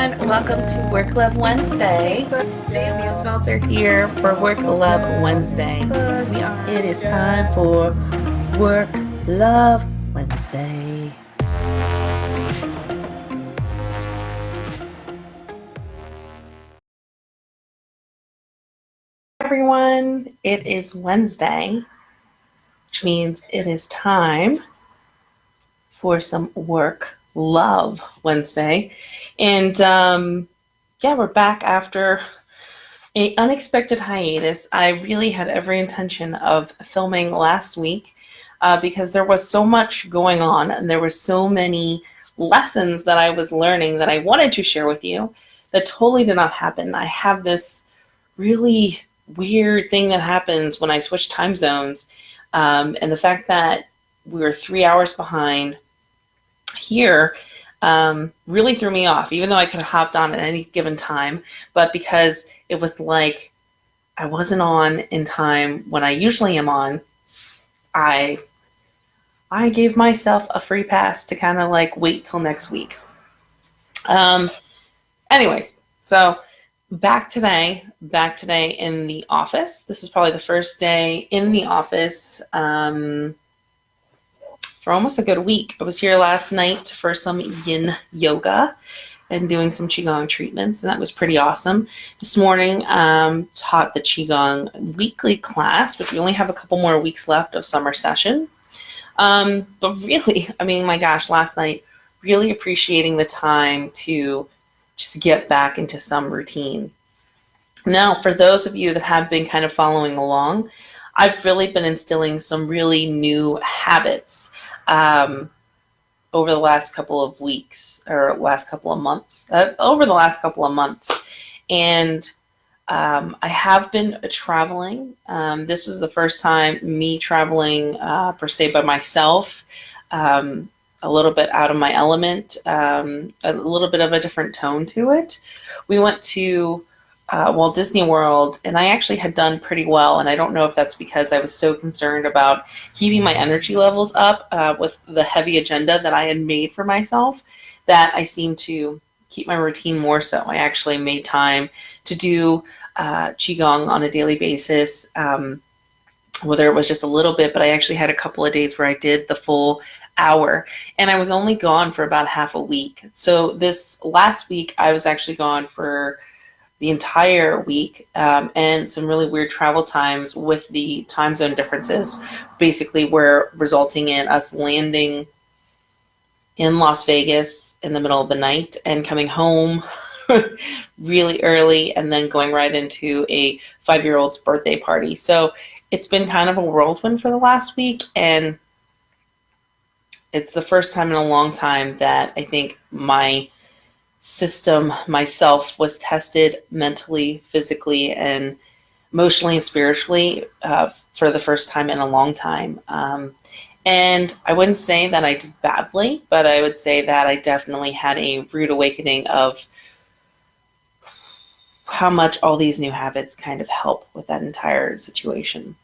everyone. Welcome to Work Love Wednesday. Daisy and Smelter here for Work Love Wednesday. It is time for Work Love Wednesday. Everyone, it is Wednesday, which means it is time for some Work Love Wednesday. And we're back after an unexpected hiatus. I really had every intention of filming last week because there was so much going on and there were so many lessons that I was learning that I wanted to share with you that totally did not happen. I have this really weird thing that happens when I switch time zones, and the fact that we were 3 hours behind here really threw me off, even though I could have hopped on at any given time. But because it was like I wasn't on in time when I usually am on, I gave myself a free pass to kind of like wait till next week. Anyways, so back today in the office. This is probably the first day in the office for almost a good week. I was here last night for some yin yoga and doing some qigong treatments, and that was pretty awesome. This morning taught the qigong weekly class, which we only have a couple more weeks left of summer session. But really, I mean, my gosh, last night, really appreciating the time to just get back into some routine. Now, for those of you that have been kind of following along, I've really been instilling some really new habits over the last couple of weeks or last couple of months, And I have been traveling. This was the first time me traveling per se by myself, a little bit out of my element, a little bit of a different tone to it. We went to Walt Disney World, and I actually had done pretty well, and I don't know if that's because I was so concerned about keeping my energy levels up with the heavy agenda that I had made for myself, that I seemed to keep my routine more so. I actually made time to do qigong on a daily basis, whether it was just a little bit, but I actually had a couple of days where I did the full hour, and I was only gone for about half a week. So this last week, I was actually gone for the entire week, and some really weird travel times with the time zone differences basically were resulting in us landing in Las Vegas in the middle of the night and coming home really early and then going right into a 5-year-old's birthday party. So it's been kind of a whirlwind for the last week, and it's the first time in a long time that I think my system, myself, was tested mentally, physically, and emotionally and spiritually for the first time in a long time. And I wouldn't say that I did badly, but I would say that I definitely had a rude awakening of how much all these new habits kind of help with that entire situation.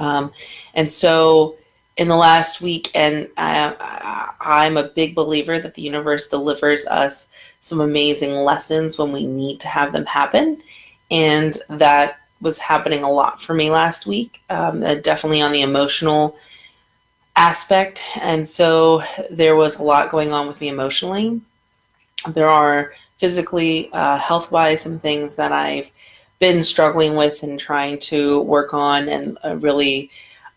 And so in the last week, and I'm a big believer that the universe delivers us some amazing lessons when we need to have them happen. And that was happening a lot for me last week, definitely on the emotional aspect. And so there was a lot going on with me emotionally. There are physically, health-wise, some things that I've been struggling with and trying to work on, and really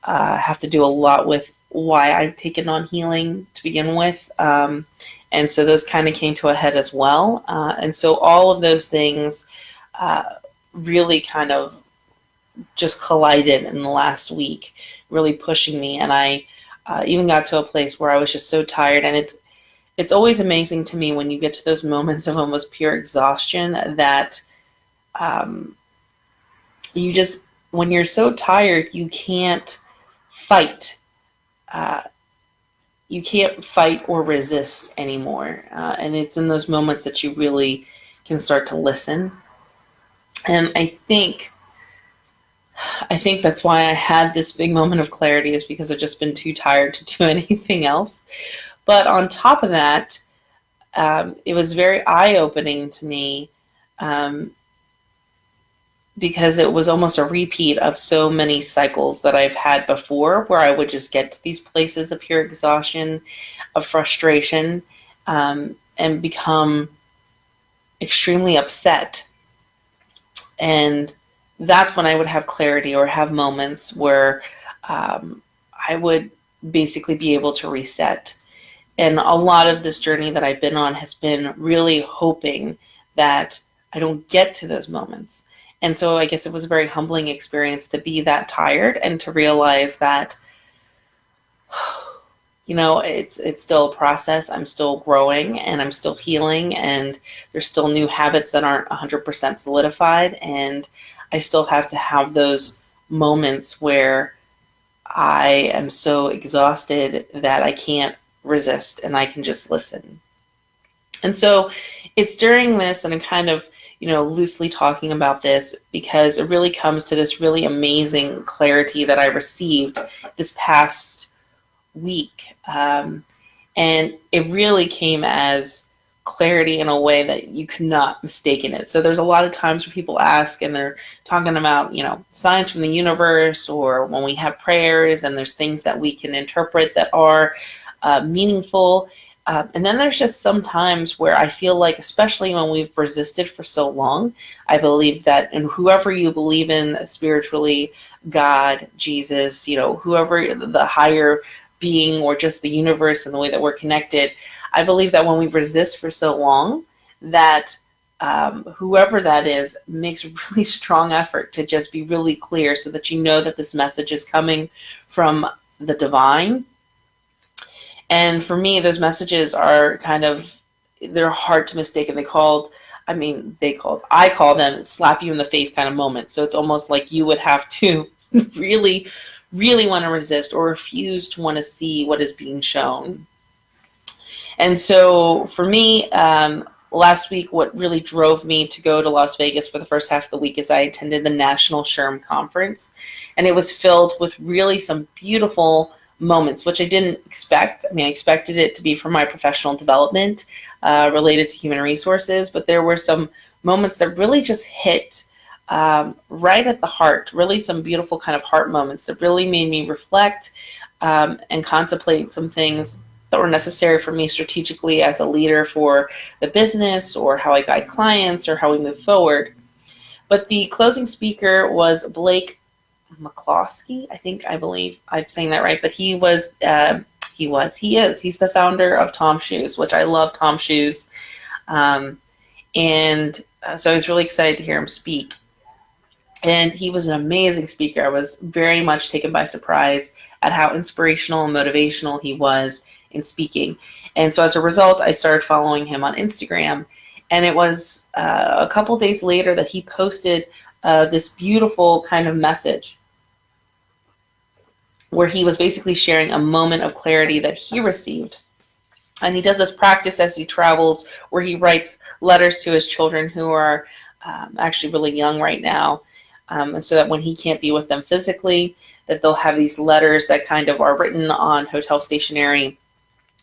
have to do a lot with why I've taken on healing to begin with. And so those kind of came to a head as well. And so all of those things really kind of just collided in the last week, really pushing me. And I even got to a place where I was just so tired. And it's always amazing to me when you get to those moments of almost pure exhaustion that you just, when you're so tired, you can't fight. You can't fight or resist anymore. And it's in those moments that you really can start to listen. And I think that's why I had this big moment of clarity, is because I've just been too tired to do anything else. But on top of that, it was very eye-opening to me, um, because it was almost a repeat of so many cycles that I've had before, where I would just get to these places of pure exhaustion, of frustration, and become extremely upset. And that's when I would have clarity, or have moments where I would basically be able to reset. And a lot of this journey that I've been on has been really hoping that I don't get to those moments. And so I guess it was a very humbling experience to be that tired and to realize that, it's still a process. I'm still growing and I'm still healing, and there's still new habits that aren't 100% solidified. And I still have to have those moments where I am so exhausted that I can't resist and I can just listen. And so it's during this, and I'm kind of, loosely talking about this because it really comes to this really amazing clarity that I received this past week. And it really came as clarity in a way that you could not mistake in it. So there's a lot of times where people ask and they're talking about, signs from the universe, or when we have prayers and there's things that we can interpret that are meaningful. And then there's just some times where I feel like, especially when we've resisted for so long, I believe that, and whoever you believe in spiritually, God, Jesus, whoever the higher being, or just the universe and the way that we're connected, I believe that when we resist for so long, that whoever that is makes really strong effort to just be really clear, so that you know that this message is coming from the divine. And for me, those messages are they're hard to mistake. And I call them slap you in the face kind of moments. So it's almost like you would have to really, really want to resist, or refuse to want to see what is being shown. And so for me, last week, what really drove me to go to Las Vegas for the first half of the week is I attended the National SHRM Conference. And it was filled with really some beautiful moments, which I didn't expect. I expected it to be for my professional development related to human resources, but there were some moments that really just hit right at the heart, really some beautiful kind of heart moments that really made me reflect and contemplate some things that were necessary for me strategically as a leader for the business, or how I guide clients, or how we move forward. But the closing speaker was Blake McCloskey, I believe I'm saying that right, but he is, he's the founder of Tom Shoes, which I love Tom Shoes. So I was really excited to hear him speak. And he was an amazing speaker. I was very much taken by surprise at how inspirational and motivational he was in speaking. And so as a result, I started following him on Instagram. And it was a couple days later that he posted this beautiful kind of message, where he was basically sharing a moment of clarity that he received. And he does this practice as he travels, where he writes letters to his children, who are actually really young right now. And so that when he can't be with them physically, that they'll have these letters that kind of are written on hotel stationery,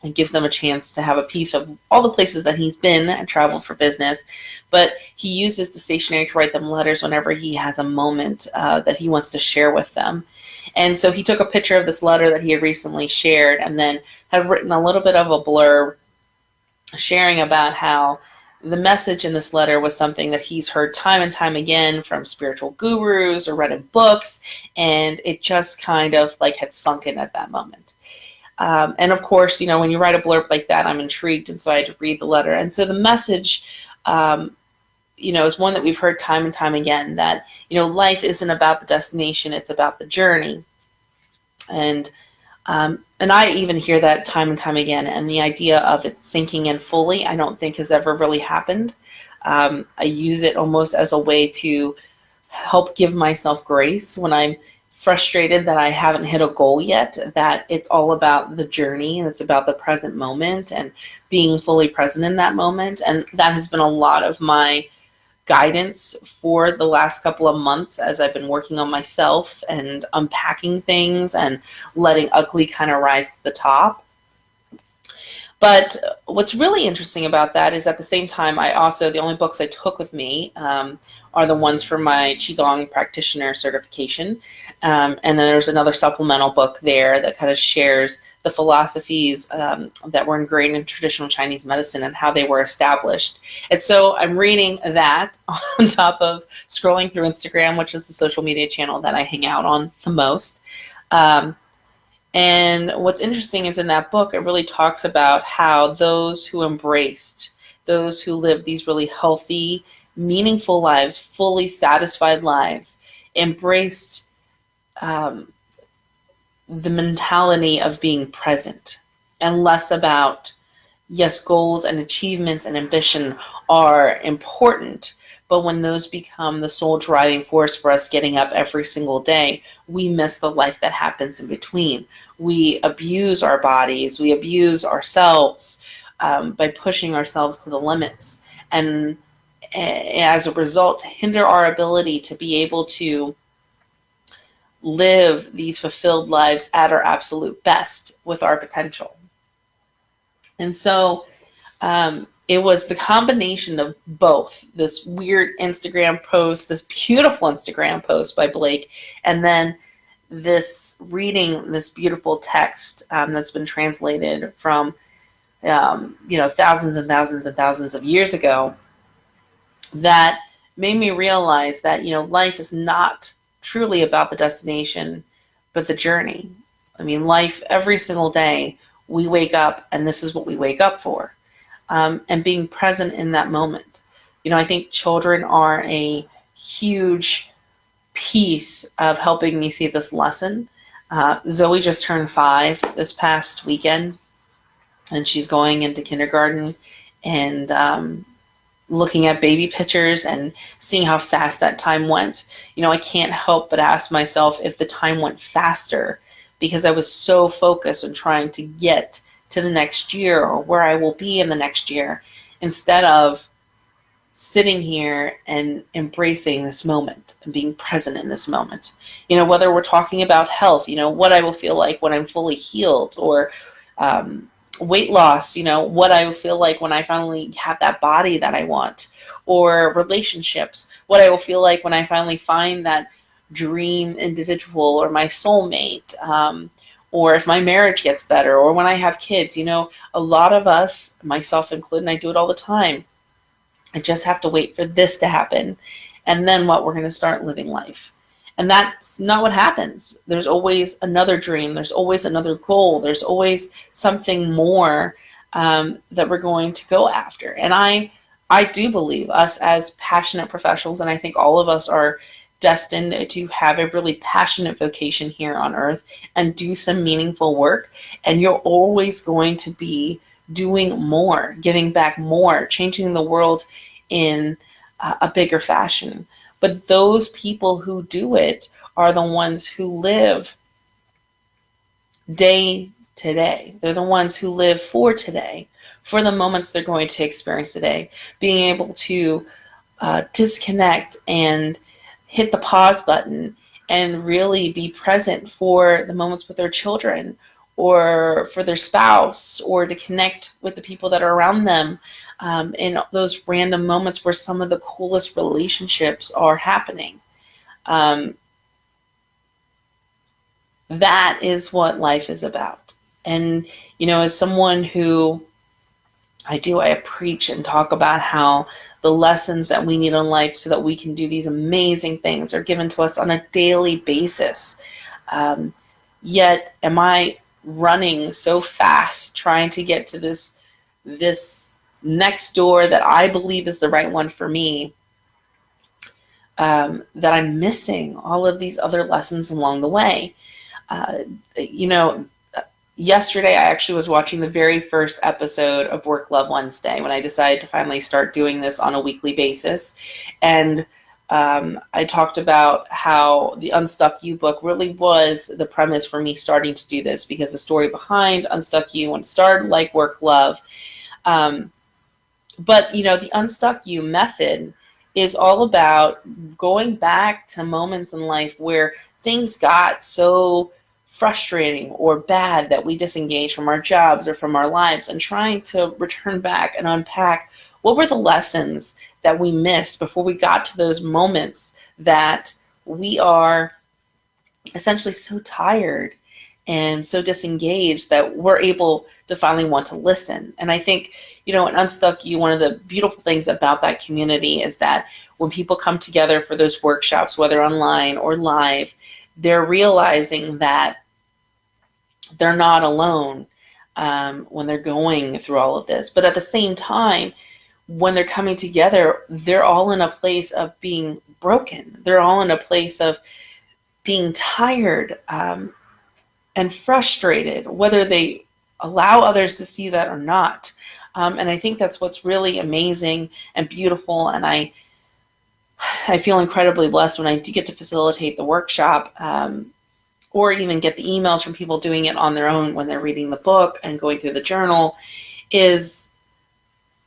and gives them a chance to have a piece of all the places that he's been and traveled for business. But he uses the stationery to write them letters whenever he has a moment that he wants to share with them. And so he took a picture of this letter that he had recently shared, and then had written a little bit of a blurb sharing about how the message in this letter was something that he's heard time and time again from spiritual gurus or read in books, and it just kind of like had sunk in at that moment. And of course, when you write a blurb like that, I'm intrigued, and so I had to read the letter. And so the message, is one that we've heard time and time again, that, life isn't about the destination, it's about the journey. And I even hear that time and time again. And the idea of it sinking in fully, I don't think has ever really happened. I use it almost as a way to help give myself grace when I'm frustrated that I haven't hit a goal yet, that it's all about the journey, and it's about the present moment and being fully present in that moment. And that has been a lot of my guidance for the last couple of months as I've been working on myself and unpacking things and letting ugly kind of rise to the top. But what's really interesting about that is at the same time, the only books I took with me are the ones for my Qigong practitioner certification. And then there's another supplemental book there that kind of shares the philosophies that were ingrained in traditional Chinese medicine and how they were established. And so I'm reading that on top of scrolling through Instagram, which is the social media channel that I hang out on the most. And what's interesting is in that book, it really talks about how those who lived these really healthy, meaningful lives, fully satisfied lives, embraced the mentality of being present and less about, yes, goals and achievements and ambition are important, but when those become the sole driving force for us getting up every single day, we miss the life that happens in between. We abuse our bodies, we abuse ourselves by pushing ourselves to the limits. And as a result, hinder our ability to be able to live these fulfilled lives at our absolute best with our potential. And so it was the combination of both this weird Instagram post, this beautiful Instagram post by Blake, and then reading this beautiful text that's been translated from thousands and thousands and thousands of years ago, that made me realize that life is not truly about the destination, but the journey. I mean, life, every single day, we wake up and this is what we wake up for. And being present in that moment. I think children are a huge piece of helping me see this lesson. Zoe just turned 5 this past weekend, and she's going into kindergarten, and looking at baby pictures and seeing how fast that time went. I can't help but ask myself if the time went faster because I was so focused on trying to get to the next year or where I will be in the next year, instead of sitting here and embracing this moment and being present in this moment. Whether we're talking about health, what I will feel like when I'm fully healed, or weight loss, what I will feel like when I finally have that body that I want, or relationships, what I will feel like when I finally find that dream individual or my soulmate, or if my marriage gets better, or when I have kids. A lot of us, myself included, and I do it all the time, I just have to wait for this to happen, and then we're going to start living life. And that's not what happens. There's always another dream. There's always another goal. There's always something more that we're going to go after. And I do believe us as passionate professionals, and I think all of us are destined to have a really passionate vocation here on earth and do some meaningful work. And you're always going to be doing more, giving back more, changing the world in a bigger fashion. But those people who do it are the ones who live day to day. They're the ones who live for today, for the moments they're going to experience today. Being able to disconnect and hit the pause button and really be present for the moments with their children, or for their spouse, or to connect with the people that are around them in those random moments where some of the coolest relationships are happening. That is what life is about. And, as someone who I preach and talk about how the lessons that we need in life so that we can do these amazing things are given to us on a daily basis. Yet am I running so fast trying to get to this next door that I believe is the right one for me, that I'm missing all of these other lessons along the way. Yesterday I actually was watching the very first episode of Work Love Wednesday when I decided to finally start doing this on a weekly basis. And I talked about how the Unstuck You book really was the premise for me starting to do this, because the story behind Unstuck You, when it started like Work Love, but the Unstuck You method is all about going back to moments in life where things got so frustrating or bad that we disengage from our jobs or from our lives, and trying to return back and unpack what were the lessons that we missed before we got to those moments that we are essentially so tired and so disengaged that we're able to finally want to listen. And I think, in Unstuck You, one of the beautiful things about that community is that when people come together for those workshops, whether online or live, they're realizing that they're not alone when they're going through all of this. But at the same time, when they're coming together, they're all in a place of being broken. They're all in a place of being tired and frustrated, whether they allow others to see that or not. And I think that's what's really amazing and beautiful. And I feel incredibly blessed when I do get to facilitate the workshop, or even get the emails from people doing it on their own when they're reading the book and going through the journal, is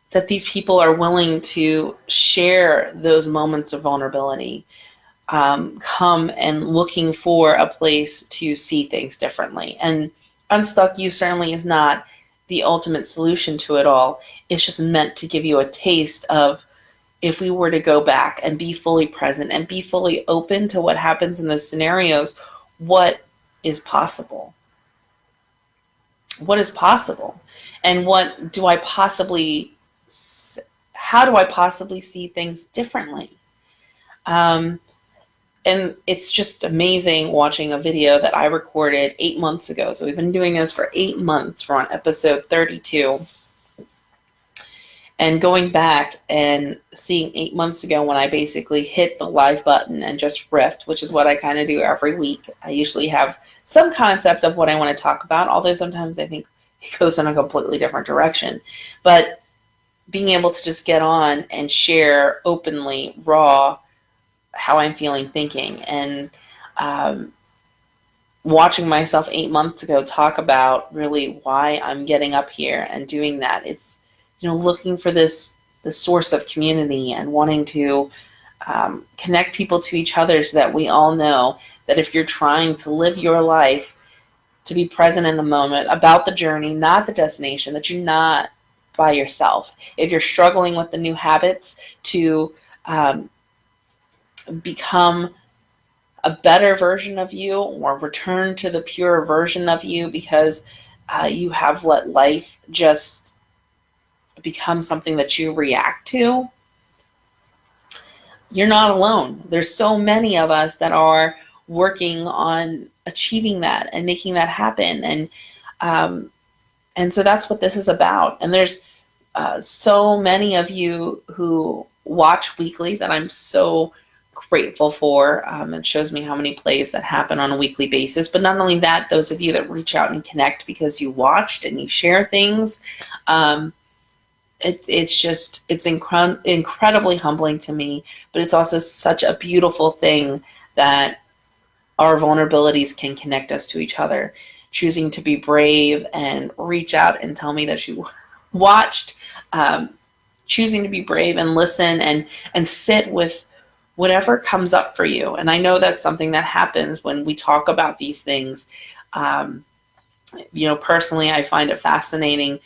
that these people are willing to share those moments of vulnerability, come and looking for a place to see things differently. And Unstuck You certainly is not the ultimate solution to it all. It's just meant to give you a taste of, if we were to go back and be fully present and be fully open to what happens in those scenarios, what is possible? What is possible? And how do I possibly see things differently? And it's just amazing watching a video that I recorded 8 months ago. So we've been doing this for 8 months. We're on episode 32. And going back and seeing 8 months ago when I basically hit the live button and just riffed, which is what I kind of do every week. I usually have some concept of what I want to talk about, although sometimes I think it goes in a completely different direction. But being able to just get on and share openly, raw, how I'm feeling, thinking, and watching myself 8 months ago talk about really why I'm getting up here and doing that. It's, looking for the source of community and wanting to connect people to each other, so that we all know that if you're trying to live your life, to be present in the moment, about the journey, not the destination, that you're not by yourself. If you're struggling with the new habits, to become a better version of you, or return to the pure version of you, because you have let life just become something that you react to, you're not alone. There's so many of us that are working on achieving that and making that happen. And so that's what this is about. And there's so many of you who watch weekly that I'm so grateful for. It shows me how many plays that happen on a weekly basis. But not only that, those of you that reach out and connect because you watched and you share things, it's incredibly humbling to me, but it's also such a beautiful thing that our vulnerabilities can connect us to each other. Choosing to be brave and reach out and tell me that you watched, choosing to be brave and listen and sit with whatever comes up for you. And I know that's something that happens when we talk about these things. Personally, I find it fascinating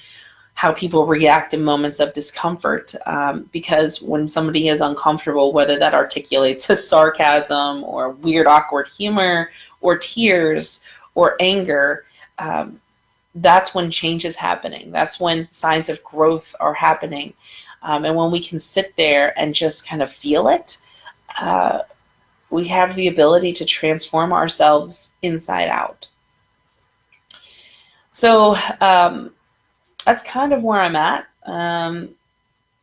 how people react in moments of discomfort, because when somebody is uncomfortable, whether that articulates as sarcasm or weird, awkward humor or tears or anger, that's when change is happening. That's when signs of growth are happening. And when we can sit there and just kind of feel it, we have the ability to transform ourselves inside out. So, that's kind of where I'm at.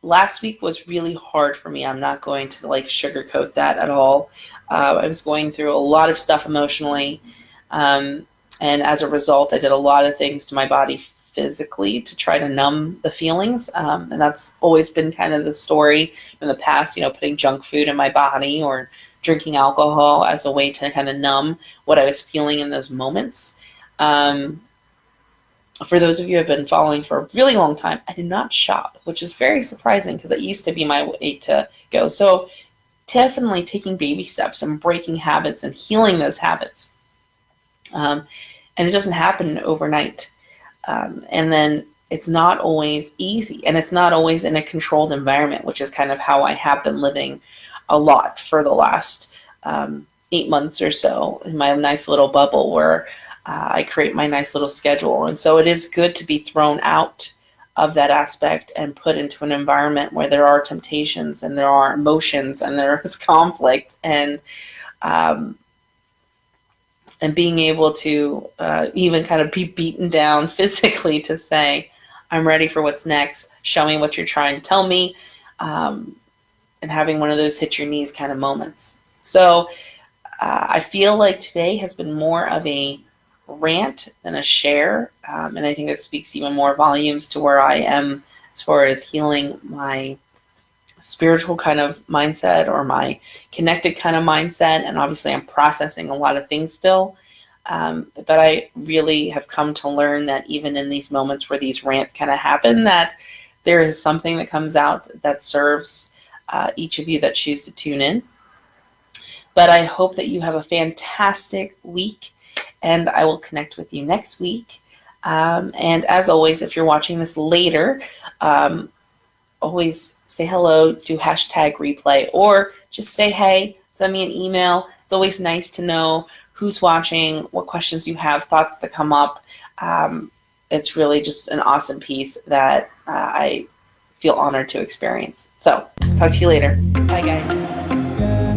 Last week was really hard for me. I'm not going to sugarcoat that at all. I was going through a lot of stuff emotionally. And as a result, I did a lot of things to my body physically to try to numb the feelings. And that's always been kind of the story in the past, putting junk food in my body or drinking alcohol as a way to kind of numb what I was feeling in those moments. For those of you who have been following for a really long time, I do not shop, which is very surprising because it used to be my way to go. So definitely taking baby steps and breaking habits and healing those habits. And it doesn't happen overnight. And then it's not always easy, and it's not always in a controlled environment, which is kind of how I have been living a lot for the last 8 months or so in my nice little bubble where I create my nice little schedule. And so it is good to be thrown out of that aspect and put into an environment where there are temptations and there are emotions and there's conflict, um, and being able to even kind of be beaten down physically to say, I'm ready for what's next, show me what you're trying to tell me, and having one of those hit your knees kind of moments. So I feel like today has been more of a rant than a share, and I think that speaks even more volumes to where I am as far as healing my spiritual kind of mindset or my connected kind of mindset. And obviously I'm processing a lot of things still, but I really have come to learn that even in these moments where these rants kind of happen, that there is something that comes out that serves each of you that choose to tune in. But I hope that you have a fantastic week, and I will connect with you next week. And as always, if you're watching this later, always say hello, do hashtag replay, or just say hey, send me an email. It's always nice to know who's watching, what questions you have, thoughts that come up. It's really just an awesome piece that I feel honored to experience. So talk to you later. Bye, guys.